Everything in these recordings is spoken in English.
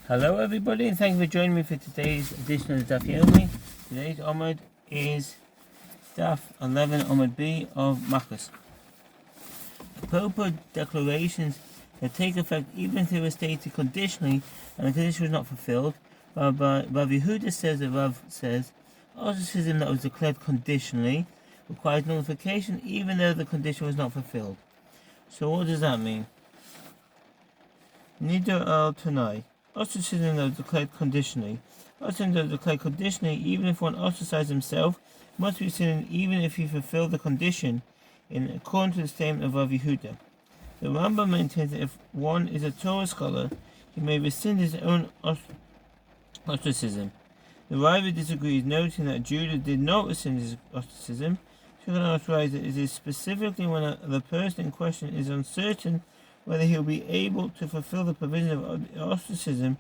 Hello everybody, and thank you for joining me for today's edition of the Daf Yomi. Today's Omid is Daf 11 Omid B of Makkos. Apropos declarations that take effect even if they were stated conditionally and the condition was not fulfilled. Rav Yehuda says that Rav says, ostracism that was declared conditionally requires nullification even though the condition was not fulfilled. So what does that mean? Nidar al Tanai. Ostracism that was declared conditionally. Ostracism that was declared conditionally, even if one ostracized himself, must be rescinded even if he fulfilled the condition, in according to the statement of Rav Yehuda. The Rambam maintains that if one is a Torah scholar, he may rescind his own ostracism. The Rava disagrees, noting that Judah did not rescind his ostracism. Shulchan writes that it is specifically when the person in question is uncertain whether he will be able to fulfill the provision of ostracism,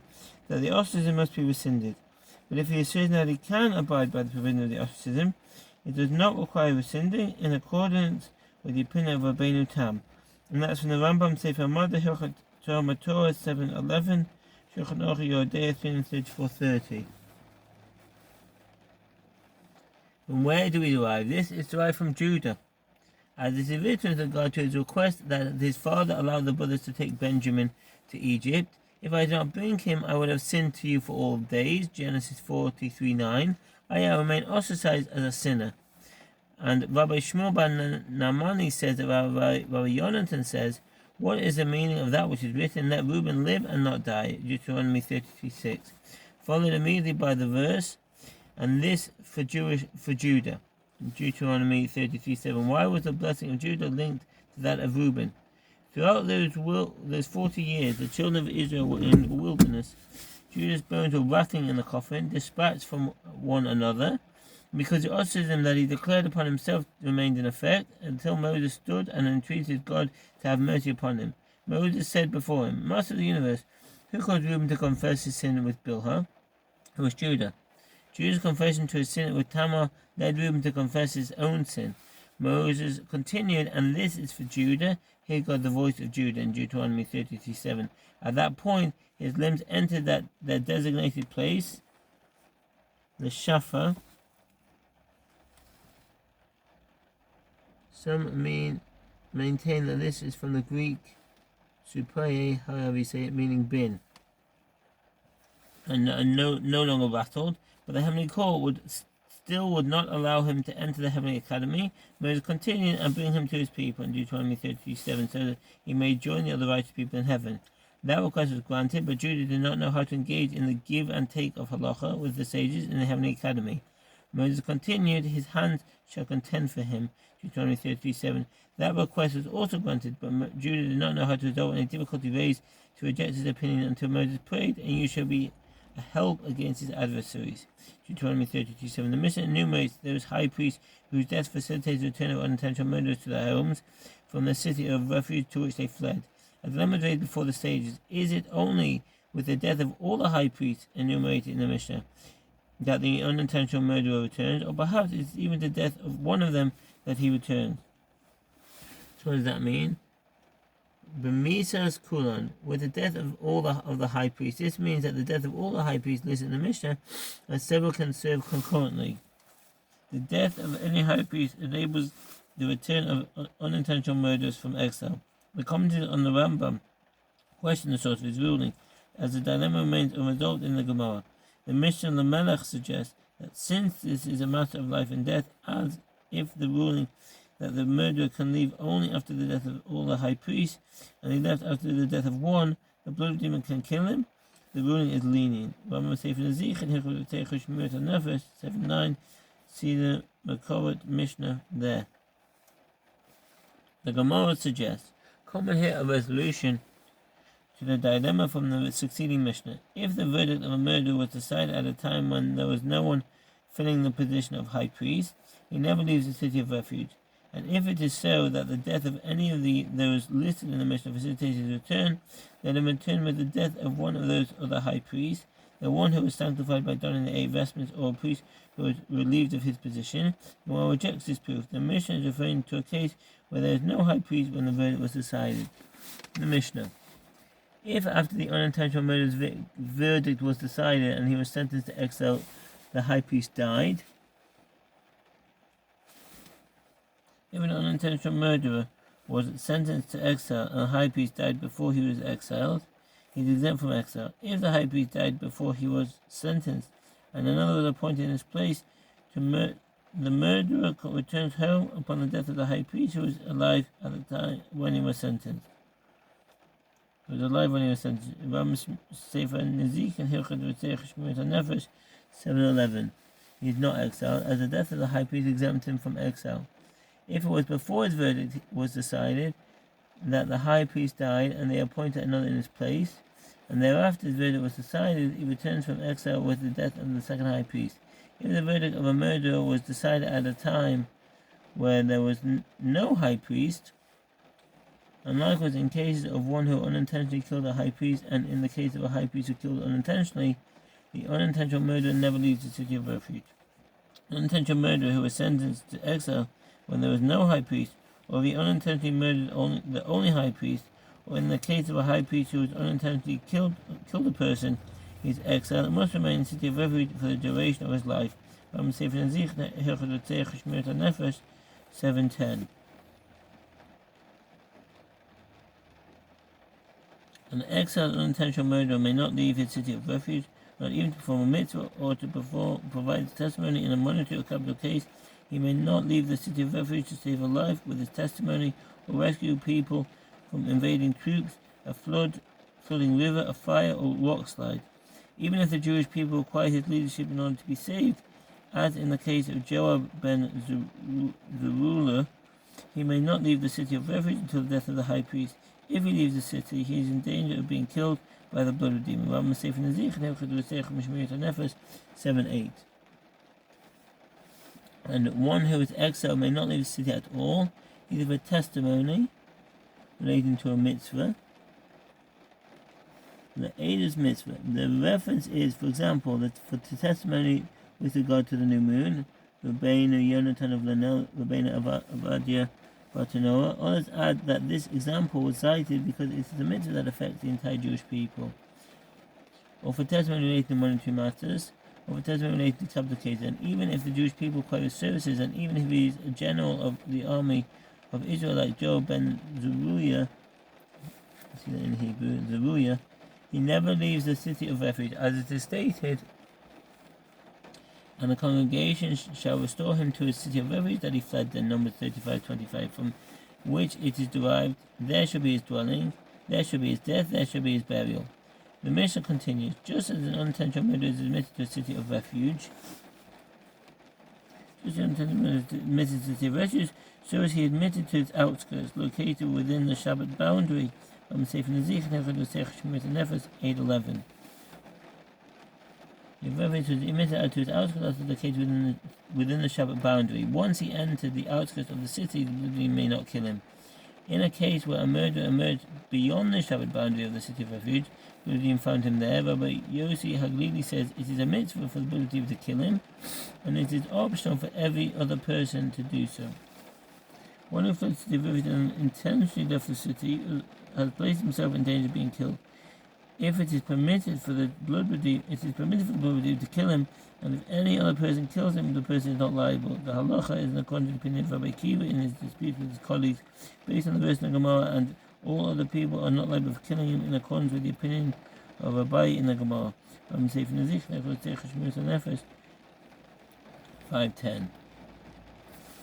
that the ostracism must be rescinded. But if he is certain that he can abide by the provision of the ostracism, it does not require rescinding, in accordance with the opinion of Rabbeinu Tam. And that's from the Rambam Sefer Mother Hilchot Torah 7:11, Shulchan Aruch Yodea 3:34-30. From where do we derive this? It's derived from Judah, as it is written with regard to his request that his father allowed the brothers to take Benjamin to Egypt. If I did not bring him, I would have sinned to you for all days. Genesis 43:9. I remain ostracized as a sinner. And Rabbi Shmuel ben Namani says that Rabbi Yonatan says, what is the meaning of that which is written, let Reuben live and not die? Deuteronomy 33:6. Followed immediately by the verse, and this for Judah. Deuteronomy 33:7. Why was the blessing of Judah linked to that of Reuben? Throughout those 40 years, the children of Israel were in the wilderness. Judah's bones were rattling in the coffin, dispatched from one another, because the ostracism that he declared upon himself remained in effect, until Moses stood and entreated God to have mercy upon him. Moses said before him, Master of the universe, who caused Reuben to confess his sin with Bilhah? It was Judah. Judah's confession to his sin with Tamar led Reuben to confess his own sin. Moses continued, and this is for Judah. Hear God the voice of Judah in Deuteronomy 33:7. At that point, his limbs entered their designated place, the Shafar. Some maintain that this is from the Greek suprae, however you say it, meaning bin, and no longer rattled. But the heavenly court would not allow him to enter the heavenly academy. Moses continued and bring him to his people in Deuteronomy 33:7, so that he may join the other righteous people in heaven. That request was granted, but Judah did not know how to engage in the give and take of halacha with the sages in the heavenly academy. Moses continued, his hands shall contend for him. Deuteronomy 33:7. That request was also granted, but Judah did not know how to resolve any difficulty raised to reject his opinion until Moses prayed, and you shall be a help against his adversaries. Deuteronomy 32:7. The Mishnah enumerates those high priests whose death facilitated the return of unintentional murderers to their homes from the city of refuge to which they fled. As demonstrated before the sages, is it only with the death of all the high priests enumerated in the Mishnah that the unintentional murderer returns, or perhaps it's even the death of one of them that he returns? So what does that mean? B'misas kulan, with the death of all of the high priests. This means that the death of all the high priests listed in the Mishnah, and several can serve concurrently. The death of any high priest enables the return of unintentional murderers from exile. The commentators on the Rambam question the source of his ruling, as the dilemma remains unresolved in the Gemara. The Mishnah Lamelech suggests that since this is a matter of life and death, as if the ruling that the murderer can leave only after the death of all the high priests, and he left after the death of one, the blood demon can kill him, the ruling is lenient. Rambam Sefer Nezich and Hilchot Teichush Shmirat HaNefesh 7:9. See the Makkos Mishnah there. The Gemara suggests, common here a resolution to the dilemma from the succeeding Mishnah. If the verdict of a murder was decided at a time when there was no one filling the position of high priest, he never leaves the city of refuge. And if it is so that the death of any of those listed in the Mishnah facilitates his return, let him return with the death of one of those other high priests, the one who was sanctified by donning the 8 vestments, or a priest who was relieved of his position. One rejects this proof. The Mishnah is referring to a case where there is no high priest when the verdict was decided. The Mishnah. If after the unintentional murder's verdict was decided and he was sentenced to exile, the high priest died. If an unintentional murderer was sentenced to exile and the high priest died before he was exiled, he is exempt from exile. If the high priest died before he was sentenced and another was appointed in his place, the murderer returns home upon the death of the high priest who was alive at the time when he was sentenced. He was alive when he was sentenced. Sefer Nezik and Hilchot V'Tzeich Shmuyat HaNefesh 7:11. He is not exiled, as the death of the high priest exempts him from exile. If it was before his verdict was decided that the high priest died and they appointed another in his place, and thereafter his verdict was decided, he returns from exile with the death of the second high priest. If the verdict of a murderer was decided at a time where there was no high priest, and likewise in cases of one who unintentionally killed a high priest, and in the case of a high priest who killed unintentionally, the unintentional murderer never leaves the city of refuge. An unintentional murderer who was sentenced to exile when there was no high priest, or the unintentionally murdered the only high priest, or in the case of a high priest who was unintentionally killed a person, he is exiled and must remain in the city of refuge for the duration of his life. 7:10. An exiled unintentional murderer may not leave his city of refuge, not even to perform a mitzvah or to provide testimony in a monetary or capital case. He may not leave the city of refuge to save a life with his testimony or rescue people from invading troops, a flooding river, a fire, or rock slide. Even if the Jewish people require his leadership in order to be saved, as in the case of Joab ben Zeruiah, he may not leave the city of refuge until the death of the high priest. If he leaves the city, he is in danger of being killed by the blood of demons. 7:8. And one who is exiled may not leave the city at all, either for testimony relating to a mitzvah, the Eidos mitzvah. The reference is, for example, that for testimony with regard to the new moon, Rabbeinu Yonatan of Lanel, Rabbeinu Avadia Bartanoah. Others add that this example was cited because it is a mitzvah that affects the entire Jewish people, or for testimony related to monetary matters, or for testimony related to capital cases. And even if the Jewish people require his services, and even if he is a general of the army of Israel like Joab ben Zeruiah, see that in Hebrew, Zeruiah, he never leaves the city of refuge, as it is stated, and the congregation shall restore him to his city of refuge that he fled in Numbers 35:25, from which it is derived. There shall be his dwelling, there shall be his death, there shall be his burial. The Mishnah continues, just as an unintentional murderer is admitted to a city of refuge, so is he admitted to its outskirts, located within the Shabbat boundary. Sefer Nezik, 8:11. The refuge was admitted to its outskirts, located within the Shabbat boundary. Once he entered the outskirts of the city, the blood may not kill him. In a case where a murderer emerged beyond the Shabbat boundary of the city of refuge, Buddhism found him there. Rabbi Yossi Haglili says it is a mitzvah for the Buddhism to kill him, and it is optional for every other person to do so. One who fled the city of refuge and intentionally left the city has placed himself in danger of being killed. If it is permitted for the blood redeemed, to kill him, and if any other person kills him, the person is not liable. The halacha is in accordance with the opinion of Rabbi Kiva in his dispute with his colleagues, based on the verse in the Gemara, and all other people are not liable for killing him in accordance with the opinion of Rabbi in the Gemara. 5:10.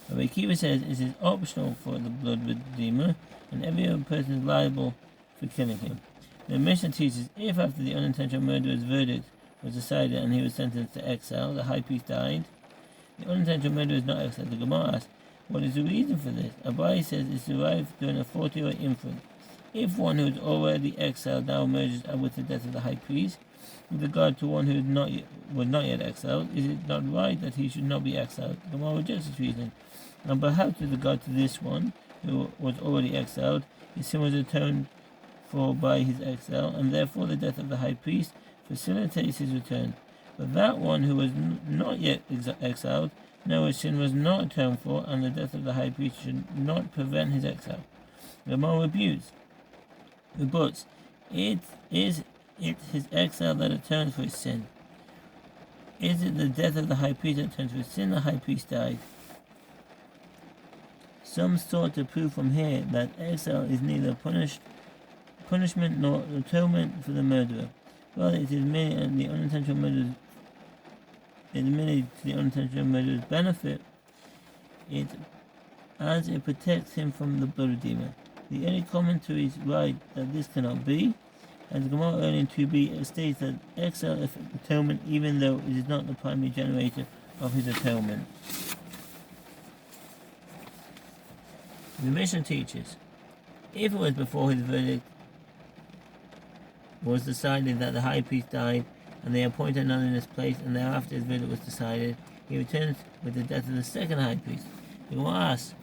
Rabbi Kiva says it is optional for the blood redeemer, and every other person is liable for killing him. The Mishnah teaches, if after the unintentional murderer's verdict was decided and he was sentenced to exile, the high priest died, the unintentional murderer is not exiled. The Gemara asks, what is the reason for this? Abai says it's derived during a 40-year inference. If one who is already exiled now emerges with the death of the high priest, with regard to one who was not yet exiled, is it not right that he should not be exiled? The Gemara rejects this reason. And perhaps with regard to this one, who was already exiled, his sin was atoned for by his exile, and therefore the death of the high priest facilitates his return. But that one who was not yet exiled, no, his sin was not atoned for, and the death of the high priest should not prevent his exile. The Gemara rebuts, Is it his exile that atones for his sin? Is it the death of the high priest that atones for his sin? The high priest died. Some sought to prove from here that exile is neither punishment nor atonement for the murderer. Rather, it is merely the unintentional murderer's benefit. As it protects him from the blood redeemer. The early commentaries write that this cannot be, as the Gemara early in 2b states that exile affects atonement even though it is not the primary generator of his atonement. The Mishnah teaches, if it was before his verdict was decided that the high priest died, and they appointed another in his place, and thereafter his verdict was decided, he returns with the death of the second high priest. The Gemara asks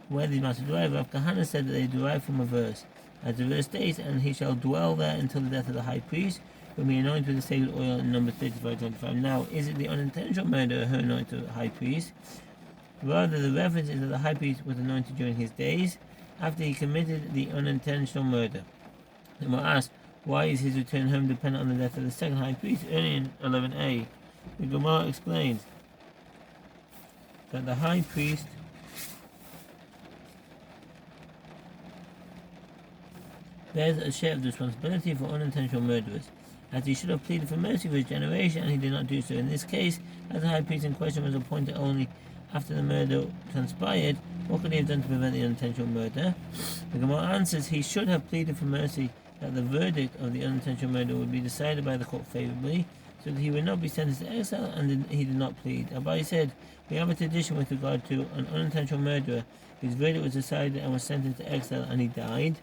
where these must derive. Rav Kahana said that they derive from a verse. As the verse states, and he shall dwell there until the death of the high priest, whom he anointed with the sacred oil in Numbers 35:25. Now, is it the unintentional murderer who anointed the high priest? Rather, the reference is that the high priest was anointed during his days, after he committed the unintentional murder. The Gemara asks, why is his return home dependent on the death of the second high priest? Early in 11a, the Gemara explains that the high priest bears a share of the responsibility for unintentional murderers, as he should have pleaded for mercy for his generation, and he did not do so. In this case, as the high priest in question was appointed only after the murder transpired, what could he have done to prevent the unintentional murder? The Gemara answers he should have pleaded for mercy that the verdict of the unintentional murder would be decided by the court favorably, so that he would not be sentenced to exile, and he did not plead. Abai said, we have a tradition with regard to an unintentional murderer whose verdict was decided and was sentenced to exile, and he died.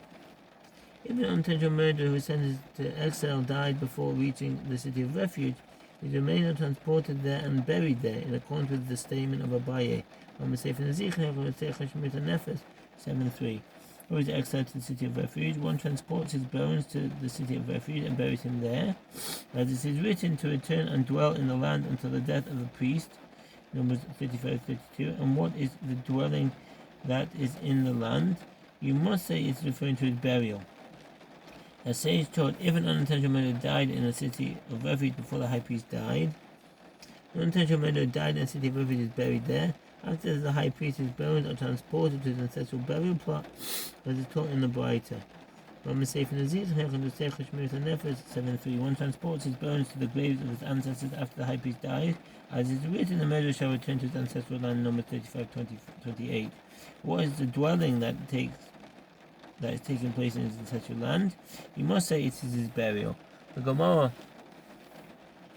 If an unintentional murderer who was sentenced to exile died before reaching the city of refuge, his remains are transported there and buried there, in accordance with the statement of Abaye. 7:3. Who is exiled to the city of refuge? One transports his bones to the city of refuge and buries him there, as it is written, to return and dwell in the land until the death of a priest. Numbers 35:32. And what is the dwelling that is in the land? You must say it's referring to his burial. As sage taught, if an unintentional murderer died in a city of refuge before the high priest died, an unintentional murderer died in a city of refuge is buried there. After the high priest, his bones are transported to his ancestral burial plot, as is taught in the Braita. 7:3. One transports his bones to the graves of his ancestors after the high priest dies, as is written, the murderer shall return to his ancestral land. Numbers 35:28. What is the dwelling that is taking place in his ancestral land? You must say it is his burial. The Gemara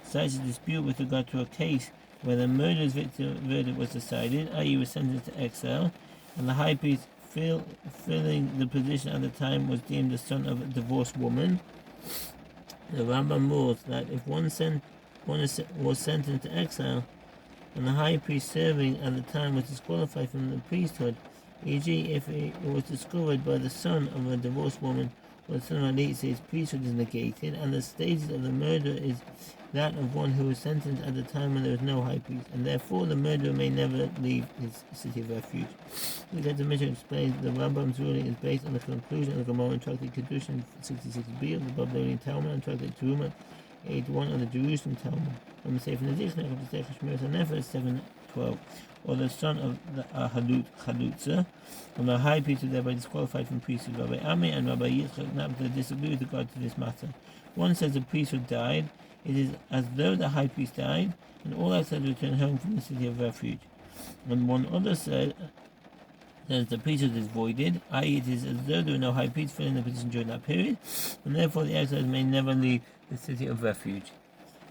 cites a dispute with regard to a case where the murderer's verdict was decided, i.e. was sentenced to exile, and the high priest filling the position at the time was deemed the son of a divorced woman. The Rambam rules that if one was sentenced to exile, and the high priest serving at the time was disqualified from the priesthood, e.g. if it was discovered by the son of a divorced woman, or the son of a late, his priesthood is negated, and the status of the murderer is that of one who was sentenced at the time when there was no high priest, and therefore the murderer may never leave his city of refuge. The Mishnah explains that the Rambam's ruling is based on the conclusion of the Gemara in Tractate Kedushin 66b of the Babylonian Talmud and Tractate Teruma 8:1 of the Jerusalem Talmud. From the Sefer Nezich, of the Sefer Shmiras HaNefesh 7:12, or the son of the Chalutza, and the high priest is thereby disqualified from priesthood. Rabbi Ami and Rabbi Yitzchak Nabta disagree with regard to this matter. One says the priesthood died. It is as though the high priest died, and all outside return home from the city of refuge. And one other says the priesthood is voided, i.e. it is as though there were no high priest filling the position during that period, and therefore the exiles may never leave the city of refuge.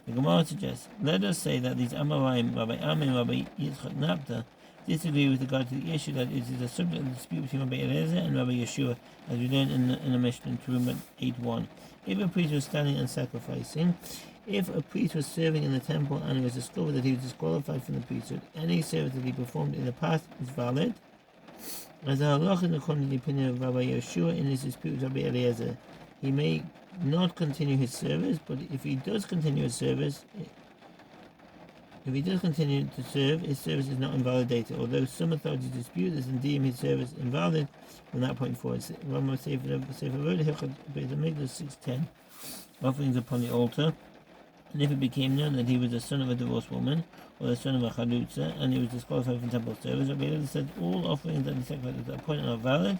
The Gemara suggests, let us say that these Amoraim, Rabbi Ami and Rabbi Yitzchak Nabta, disagree with regard to the issue that it is a subject of dispute between Rabbi Eliezer and Rabbi Yeshua, as we learn in the Mishnah in Teruma 8:1. If a priest was standing and sacrificing, if a priest was serving in the temple and it was discovered that he was disqualified from the priesthood, any service that he performed in the past is valid. As a halacha, according to the opinion of Rabbi Yeshua in his dispute with Rabbi Eliezer, he may not continue his service, but if he does continue his service, If he does continue to serve, his service is not invalidated, although some authorities dispute this and deem his service invalid from that point forward. Rama Sefer Road, Hilchot Beit HaMikdash 6:10. Offerings upon the altar. And if it became known that he was the son of a divorced woman, or the son of a chalutza, and he was disqualified from temple service, Rabbi Elazar said all offerings that he sacrificed at that point are valid,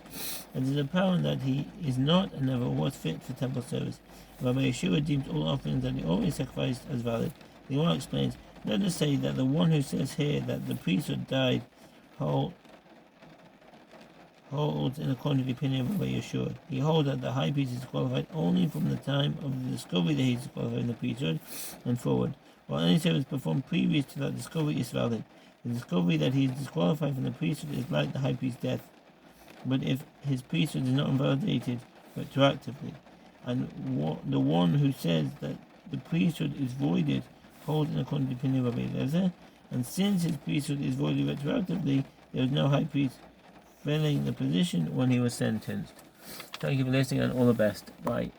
and it is apparent that he is not and never was fit for temple service. Rabbi Yeshua deems all offerings that he always sacrificed as valid. The Gemara explains, let us say that the one who says here that the priesthood died holds in according to the opinion of Rabbi Yeshua. He holds that the high priest is disqualified only from the time of the discovery that he is disqualified in the priesthood and forward, while any service performed previous to that discovery is valid. The discovery that he is disqualified from the priesthood is like the high priest's death. But if his priesthood is not invalidated retroactively, and the one who says that the priesthood is voided holds in according to the opinion of Rabbi Elazar, and since his priesthood is voided retroactively, there is no high priest filling the position when he was sentenced. Thank you for listening and all the best. Bye.